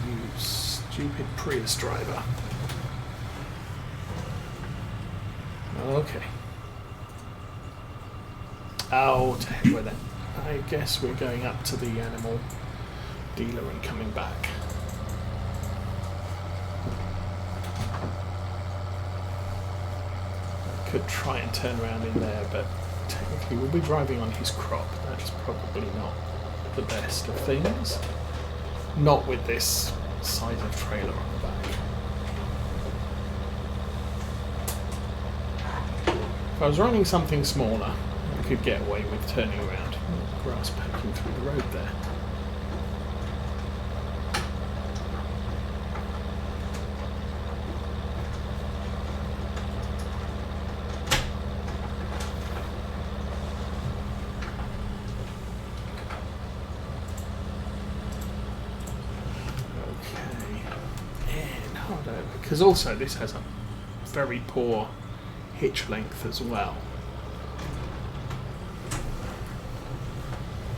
You stupid Prius driver. Okay. Oh, to heck with it. I guess we're going up to the animal dealer and coming back. I could try and turn around in there, but technically we'll be driving on his crop. That's probably not the best of things. Not with this size of trailer on the back. If I was running something smaller, I could get away with turning around. Grass poking through the road there. Because also this has a very poor hitch length as well,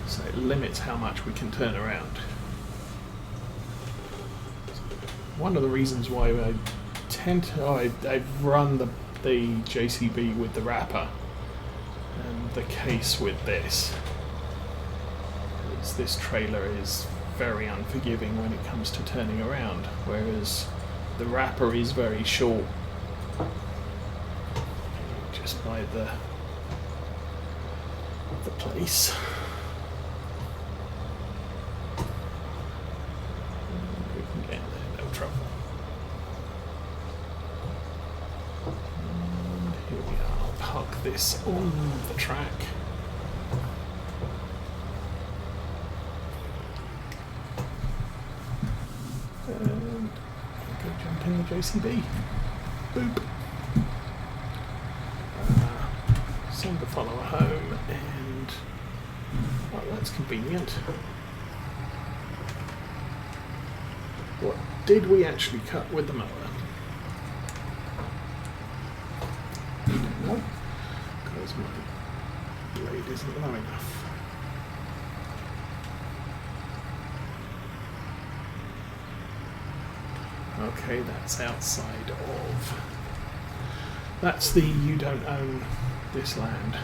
so it limits how much we can turn around. One of the reasons why I tend to I've run the JCB with the wrapper, and the case with this is this trailer is very unforgiving when it comes to turning around, whereas the wrapper is very short, just by the place. We can get in there, no trouble. And here we are. I'll park this on the track. And go jump in the JCB. Boop. Send the follower home, and well, that's convenient. What did we actually cut with the mower? I don't know, because my blade isn't low enough. Okay, that's outside of... That's the you don't own this land.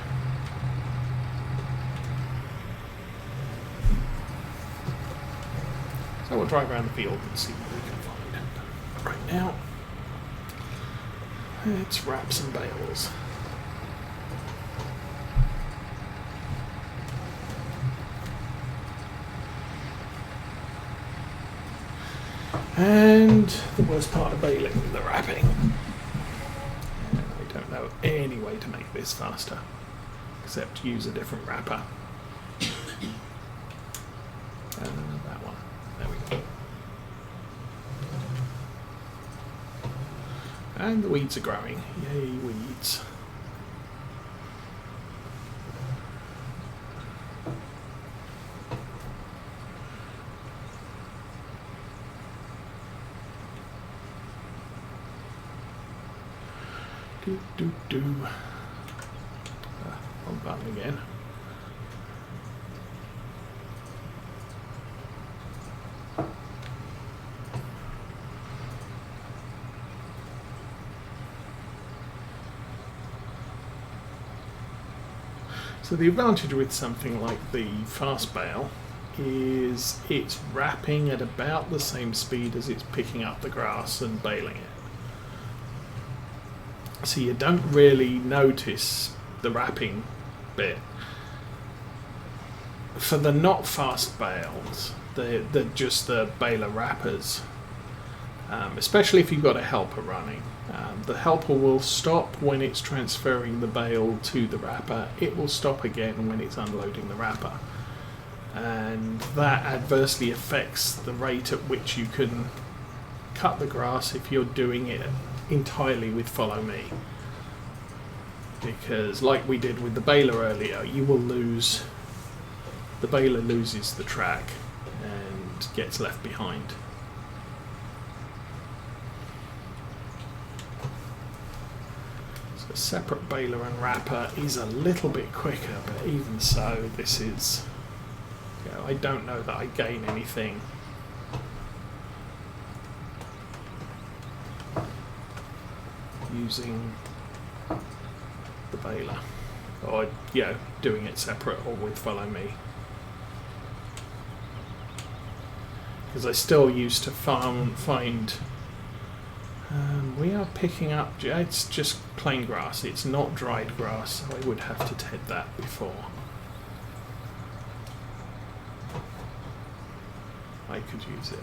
So we'll drive around the field and see what we can find. Right now, it's wraps and bales. And the worst part of baling, the wrapping. I don't know any way to make this faster, except use a different wrapper. That one. There we go. And the weeds are growing. Yay, weeds. Wrong button again. So the advantage with something like the fast bale is it's wrapping at about the same speed as it's picking up the grass and baling it. So you don't really notice the wrapping bit. For the not fast bales, just the baler wrappers, especially if you've got a helper running, the helper will stop when it's transferring the bale to the wrapper. It will stop again when it's unloading the wrapper, and that adversely affects the rate at which you can cut the grass if you're doing it entirely with follow me, because like we did with the baler earlier, you will lose, the baler loses the track and gets left behind. So a separate baler and wrapper is a little bit quicker, but even so, this is, I don't know that I gain anything using the baler, or doing it separate or with follow me, because I still used to find we are picking up, it's just plain grass, it's not dried grass, so I would have to ted that before I could use it.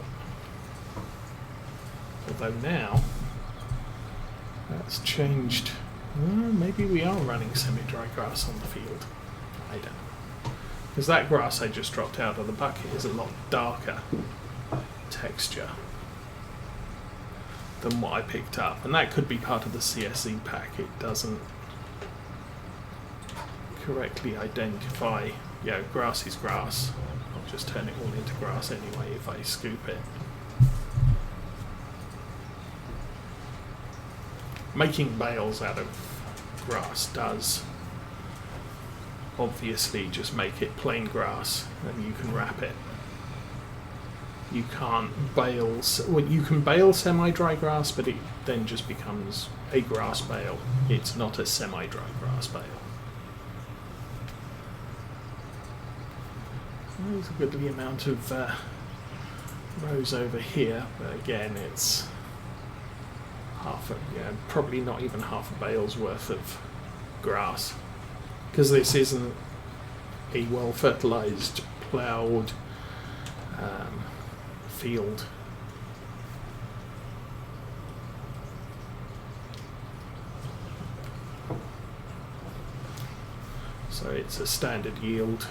Although now that's changed. Maybe we are running semi-dry grass on the field. I don't know. Because that grass I just dropped out of the bucket is a lot darker texture than what I picked up. And that could be part of the CSE pack. It doesn't correctly identify, grass is grass. I'll just turn it all into grass anyway if I scoop it. Making bales out of grass does obviously just make it plain grass, and you can wrap it. You can't bale, you can bale semi-dry grass, but it then just becomes a grass bale. It's not a semi-dry grass bale. There's a goodly amount of rows over here, but again it's probably not even half a bale's worth of grass, because this isn't a well fertilized ploughed field. So it's a standard yield.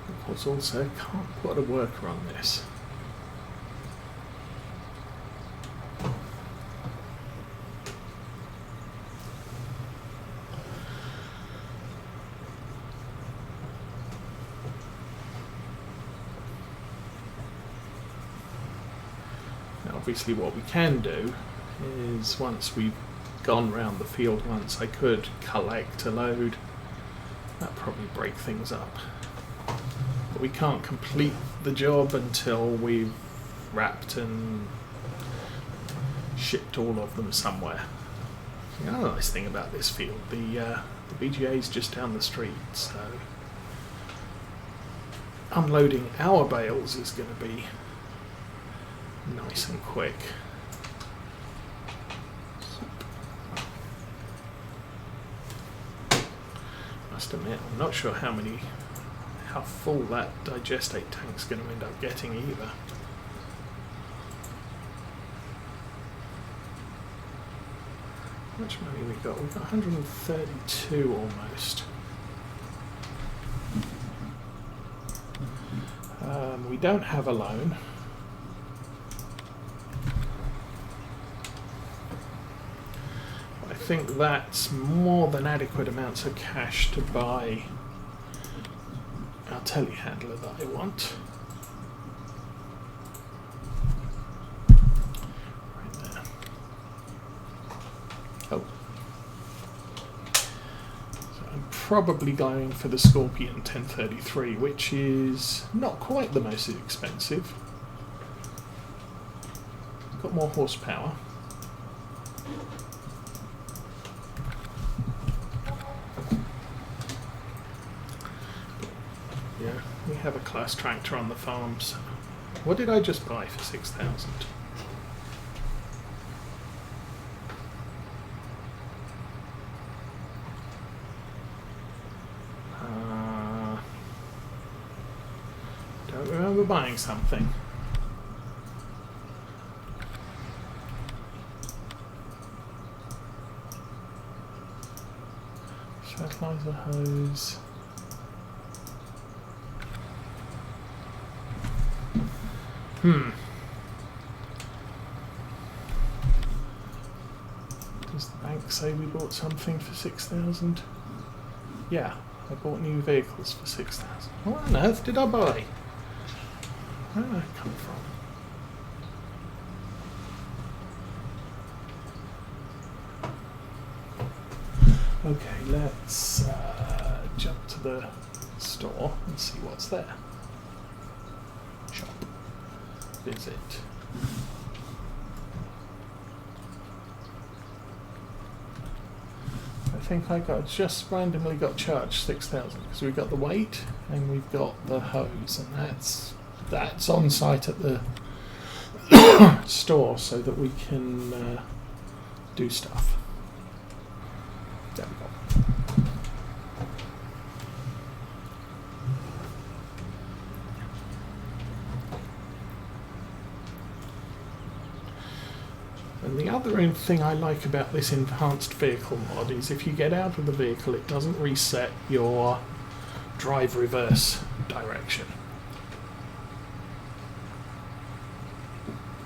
Of course, also can't put a worker on this. Now, obviously, what we can do is once we've gone round the field once, I could collect a load. That'd probably break things up. But we can't complete the job until we've wrapped and shipped all of them somewhere. The other nice thing about this field, the BGA is just down the street, so unloading our bales is going to be nice and quick. Must admit, I'm not sure how full that digestate tank's going to end up getting either. How much money we got? We've got 132 almost. We don't have a loan. I think that's more than adequate amounts of cash to buy our telehandler that I want. Right there. Oh. So I'm probably going for the Scorpion 1033, which is not quite the most expensive. It's got more horsepower. We have a class tractor on the farm, so what did I just buy for 6,000? Don't remember buying something. Fertilizer hose. Does the bank say we bought something for 6,000? Yeah, I bought new vehicles for 6,000. What on earth did I buy? Where did that come from? Okay, let's jump to the store and see what's there. Shop. visit. I think I just randomly got charged 6,000 because we've got the weight and we've got the hose, and that's on site at the store so that we can do stuff. There we go. And the other thing I like about this enhanced vehicle mod is if you get out of the vehicle, it doesn't reset your drive reverse direction.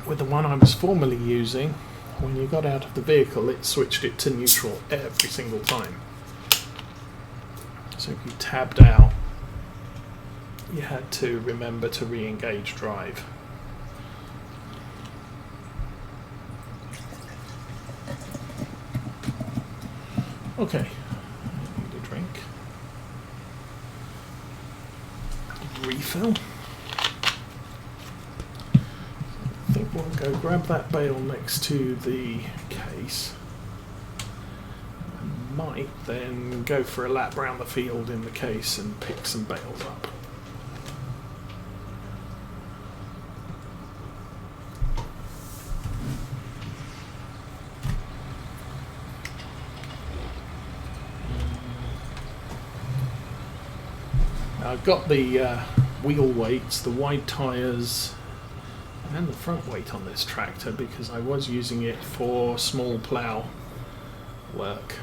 With the one I was formerly using, when you got out of the vehicle, it switched it to neutral every single time. So if you tabbed out, you had to remember to re-engage drive. Okay, I need a drink. Refill. I think we'll go grab that bale next to the case. I might then go for a lap around the field in the case and pick some bales up. I've got the wheel weights, the wide tyres and the front weight on this tractor because I was using it for small plough work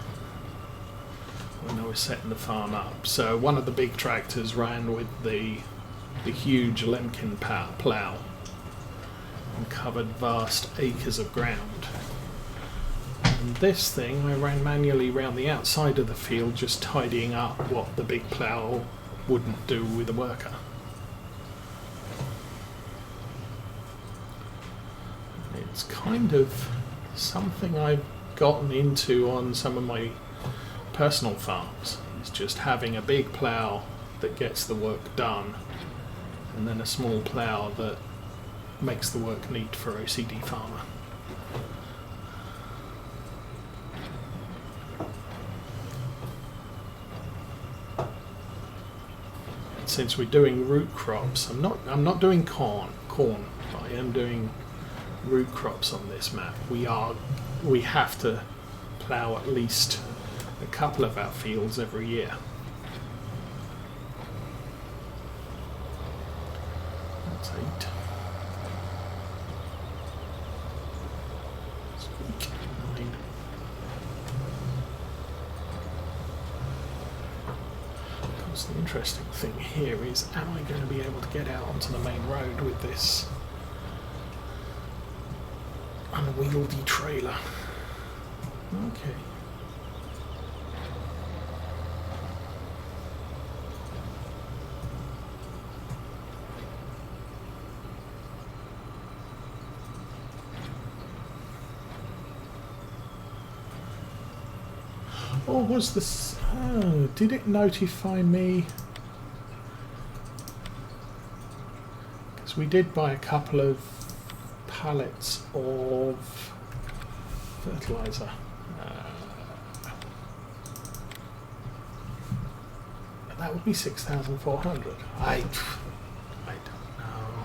when I was setting the farm up. So one of the big tractors ran with the huge Lemkin plough and covered vast acres of ground. And this thing I ran manually around the outside of the field, just tidying up what the big plough wouldn't do with a worker. It's kind of something I've gotten into on some of my personal farms, is just having a big plough that gets the work done and then a small plough that makes the work neat for OCD farmer. Since we're doing root crops, I'm not doing corn, but I am doing root crops on this map. We have to plough at least a couple of our fields every year. That's 8. That's 9. The interesting thing here is, am I going to be able to get out onto the main road with this unwieldy trailer? Okay. Or was this... Oh, did it notify me? Because we did buy a couple of pallets of fertilizer. That would be 6,400. I don't know.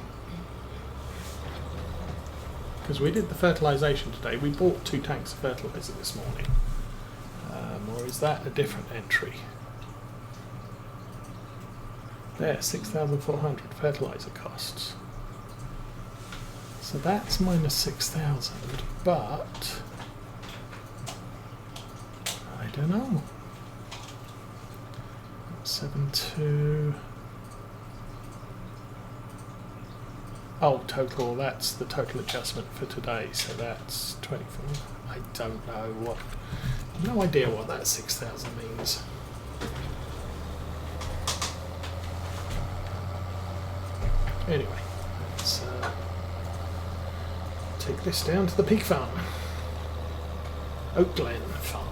Because we did the fertilization today. We bought 2 tanks of fertilizer this morning. Or is that a different entry? There, 6,400 fertilizer costs. So that's minus 6,000, but I don't know. 7.2. Oh, total, that's the total adjustment for today, so that's 24. I don't know what. No idea what that 6,000 means. Anyway, let's take this down to the pig farm. Oakland farm.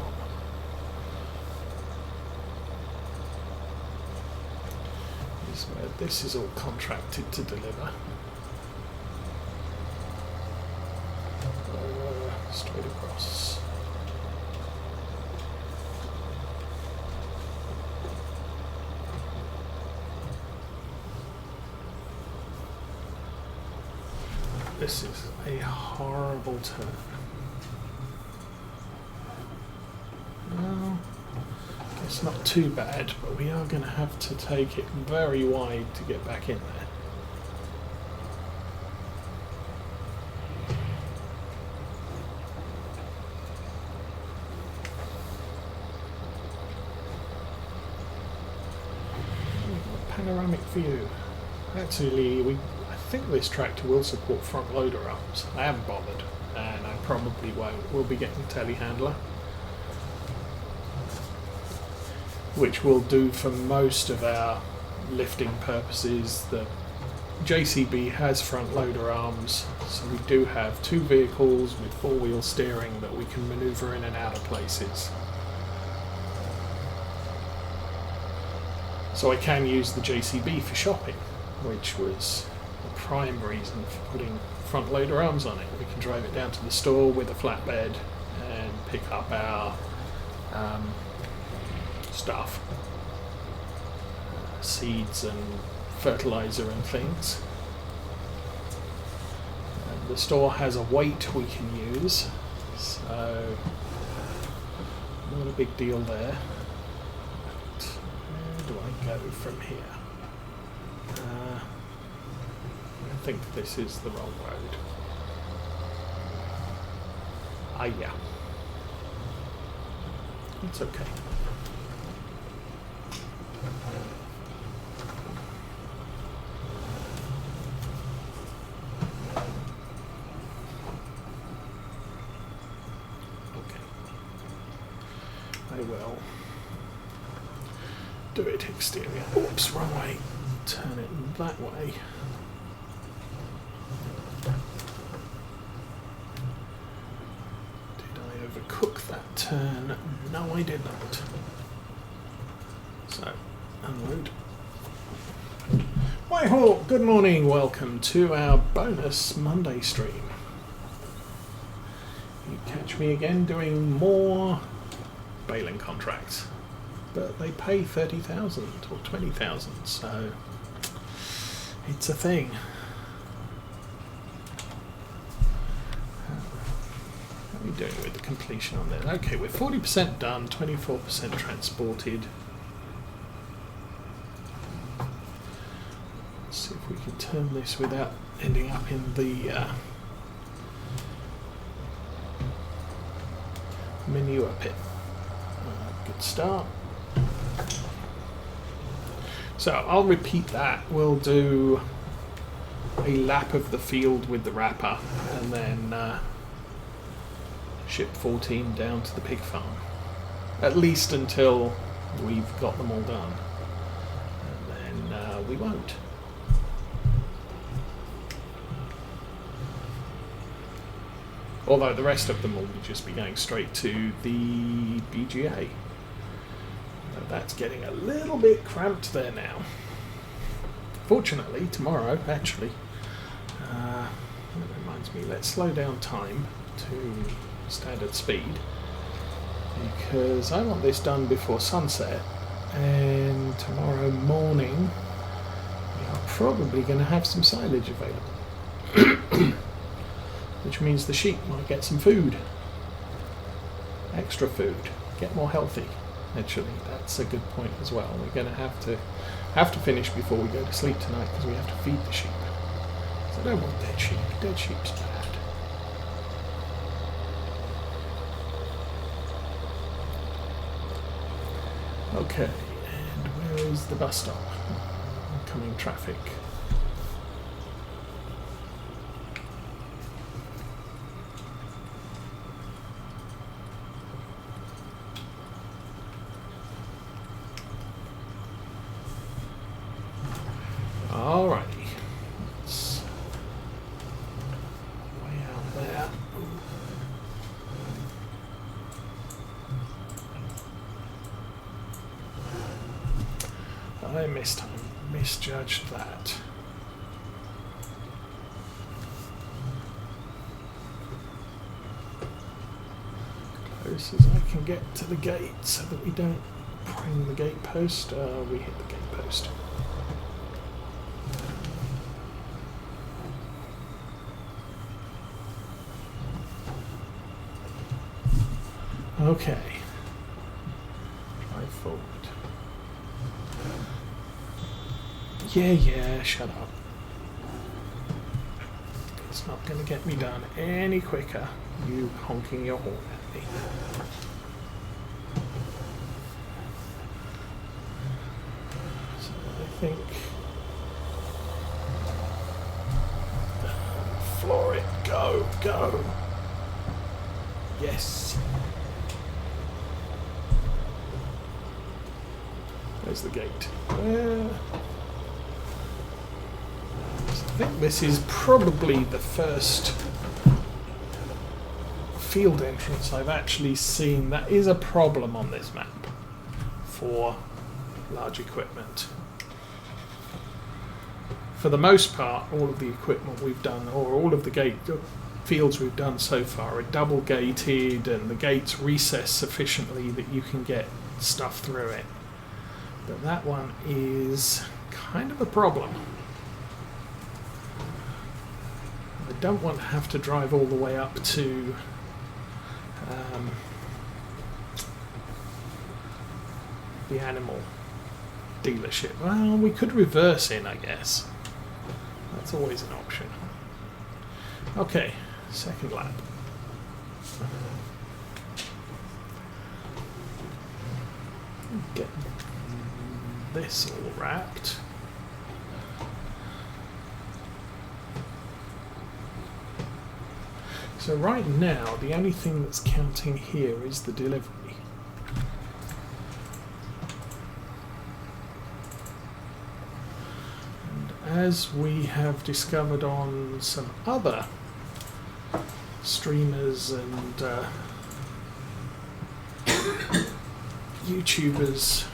This is where this is all contracted to deliver. straight across. This is a horrible turn. Well, it's not too bad, but we are going to have to take it very wide to get back in there. Panoramic view. Actually, I think this tractor will support front loader arms. I haven't bothered, and I probably won't. We'll be getting a telehandler, which will do for most of our lifting purposes. The JCB has front loader arms, so we do have two vehicles with four-wheel steering that we can maneuver in and out of places. So I can use the JCB for shopping, which was the prime reason for putting front loader arms on it. We can drive it down to the store with a flatbed and pick up our stuff, seeds and fertilizer and things. And the store has a weight we can use, so not a big deal there. Do I go from here? I think this is the wrong road. Ah, yeah. It's okay. Okay. I will do it exterior. Oops, wrong way. Turn it that way. Did I overcook that turn? No, I did not. So, unload. Hi-ho! Good morning, welcome to our bonus Monday stream. You catch me again doing more baling contracts. But they pay 30,000 or 20,000, so it's a thing. How are we doing with the completion on that? Okay, we're 40% done, 24% transported. Let's see if we can turn this without ending up in the manure pit. Good start. So I'll repeat that. We'll do a lap of the field with the wrapper and then ship 14 down to the pig farm. At least until we've got them all done. And then we won't. Although the rest of them will just be going straight to the BGA. That's getting a little bit cramped there now. Fortunately, tomorrow, actually, that reminds me, let's slow down time to standard speed, because I want this done before sunset, and tomorrow morning we are probably going to have some silage available, which means the sheep might get some food, extra food, get more healthy. Actually, that's a good point as well. We're going to have to finish before we go to sleep tonight because we have to feed the sheep. So I don't want dead sheep. Dead sheep's bad. Okay, and where is the bus stop? Oncoming traffic. Alrighty, it's way out there. I misjudged that. close as I can get to the gate so that we don't pring the gate post. We hit the gate post. Okay. Drive forward. Yeah, shut up. It's not going to get me done any quicker, you honking your horn at me. So I think... floor it, go! Yes! There's the gate. I think this is probably the first field entrance I've actually seen that is a problem on this map for large equipment. For the most part, all of the equipment we've done, or all of the fields we've done so far, are double gated and the gates recess sufficiently that you can get stuff through it. But that one is kind of a problem. I don't want to have to drive all the way up to the animal dealership. Well, we could reverse in, I guess. That's always an option. Okay, second lap. Get this all wrapped. So right now, the only thing that's counting here is the delivery. And as we have discovered on some other streamers and YouTubers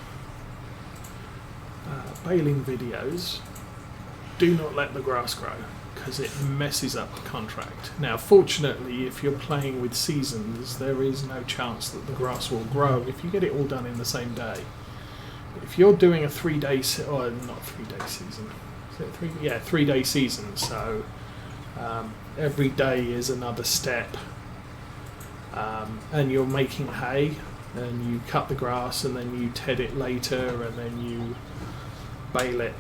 baling videos, do not let the grass grow, because it messes up the contract. Now, fortunately, if you're playing with seasons, there is no chance that the grass will grow if you get it all done in the same day. If you're doing a 3-day, or not 3-day season, is it 3? Yeah, 3-day season. So every day is another step, and you're making hay, and you cut the grass, and then you ted it later, and then you bale it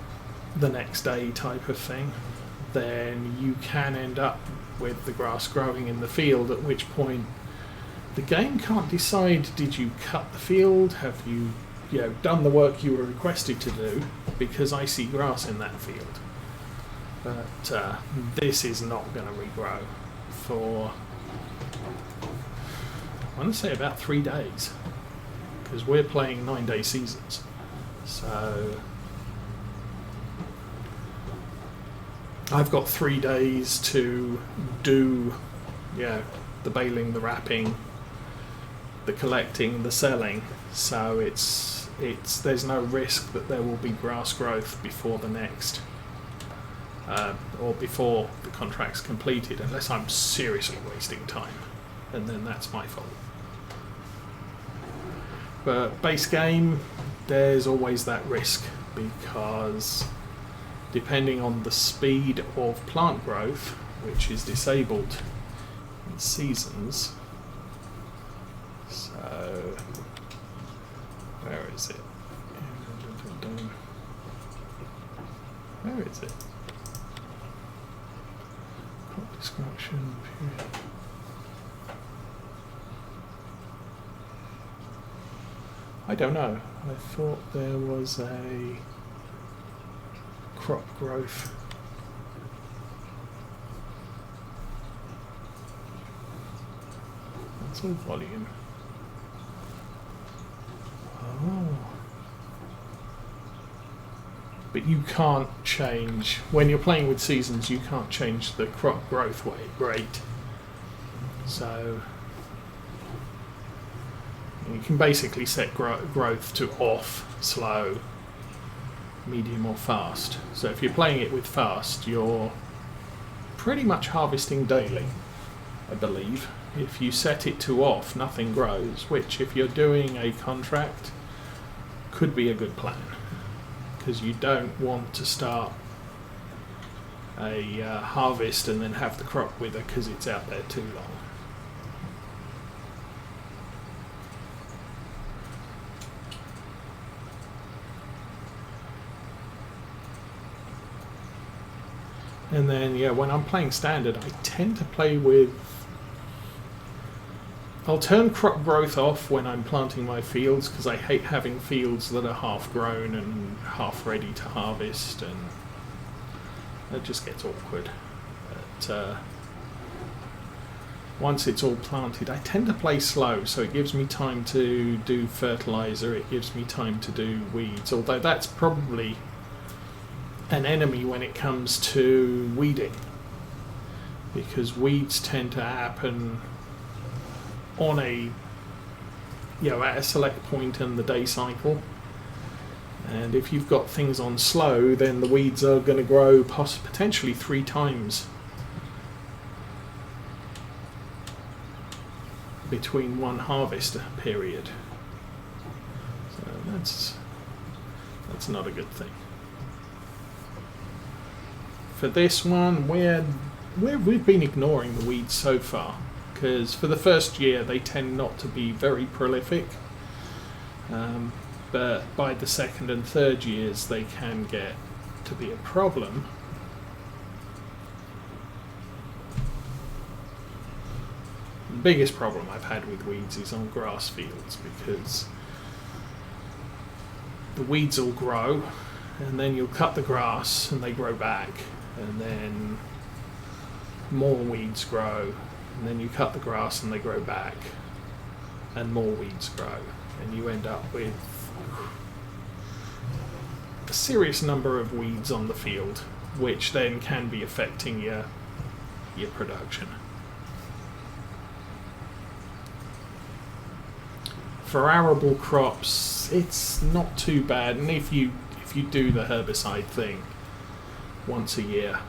the next day, type of thing. Then you can end up with the grass growing in the field, at which point the game can't decide, did you cut the field, have you done the work you were requested to do, because I see grass in that field. But this is not going to regrow for, I want to say, about 3 days, because we're playing 9-day seasons. So I've got 3 days to do, the baling, the wrapping, the collecting, the selling. So there's no risk that there will be grass growth before the next, or before the contract's completed, unless I'm seriously wasting time, and then that's my fault. But base game, there's always that risk, because depending on the speed of plant growth, which is disabled in seasons. So, where is it? Where is it? Crop destruction period. I don't know. I thought there was a crop growth. That's all volume. Oh. But you can't change, when you're playing with seasons, you can't change the crop growth rate. So you can basically set growth to off, slow, medium or fast. So if you're playing it with fast, you're pretty much harvesting daily, I believe. If you set it to off, nothing grows, which if you're doing a contract could be a good plan, because you don't want to start a harvest and then have the crop wither because it's out there too long. And then, yeah, when I'm playing standard, I tend to play with... I'll turn crop growth off when I'm planting my fields, because I hate having fields that are half grown and half ready to harvest, and that just gets awkward. But once it's all planted, I tend to play slow, so it gives me time to do fertilizer, it gives me time to do weeds, although that's probably an enemy when it comes to weeding, because weeds tend to happen on a, you know, at a select point in the day cycle, and if you've got things on slow, then the weeds are going to grow potentially 3 times between one harvest period. So that's not a good thing. For this one, we've been ignoring the weeds so far, because for the first year they tend not to be very prolific, but by the second and third years they can get to be a problem. The biggest problem I've had with weeds is on grass fields, because the weeds will grow and then you'll cut the grass and they grow back, and then more weeds grow, and then you cut the grass and they grow back, and more weeds grow, and you end up with a serious number of weeds on the field, which then can be affecting your production. For arable crops, it's not too bad, and if you do the herbicide thing once a year,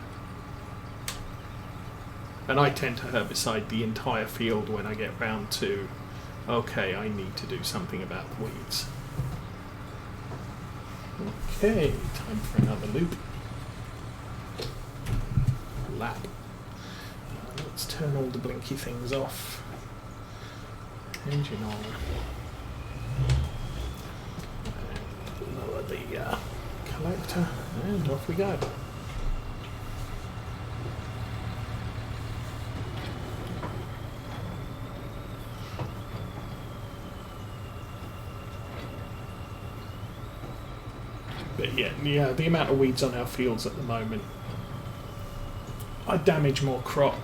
and I tend to herbicide the entire field when I get round to, okay, I need to do something about the weeds. Okay, time for another loop. Lap. Let's turn all the blinky things off. Engine on. And lower the collector, and off we go. But yeah, the amount of weeds on our fields at the moment, I damage more crop,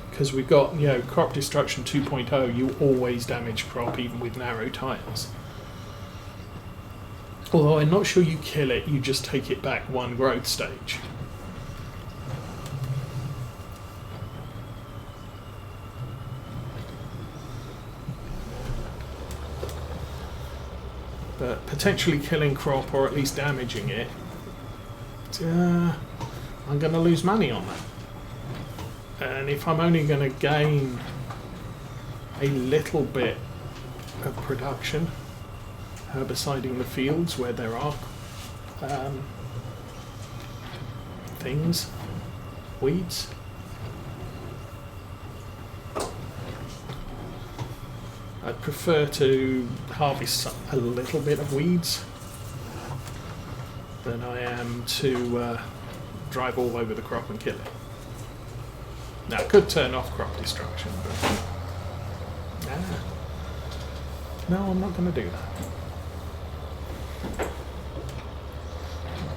because we've got, you know, crop destruction 2.0. You always damage crop, even with narrow tiles. Although I'm not sure you kill it, you just take it back one growth stage. But potentially killing crop, or at least damaging it, I'm going to lose money on that. And if I'm only going to gain a little bit of production herbiciding the fields where there are things, weeds, I'd prefer to harvest a little bit of weeds than I am to drive all over the crop and kill it. Now, I could turn off crop destruction, but no, I'm not going to do that.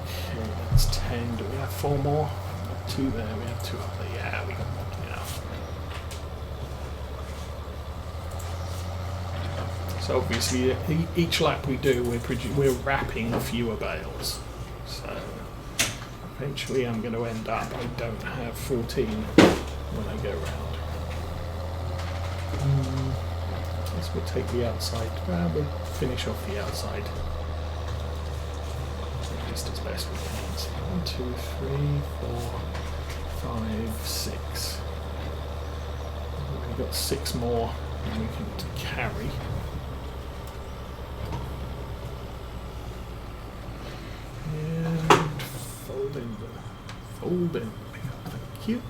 Okay, that's 10. Do we have 4 more? 2 there, we have 2 up there. Yeah, we got enough. So obviously, each lap we do, we're wrapping fewer bales. So eventually I'm going to end up, I don't have 14 when I go round. I guess we'll take the outside. We'll finish off the outside, at least as best we can. So 1, 2, 3, 4, 5, 6. we've got 6 more and we can carry. And fold in the pickup, thank you.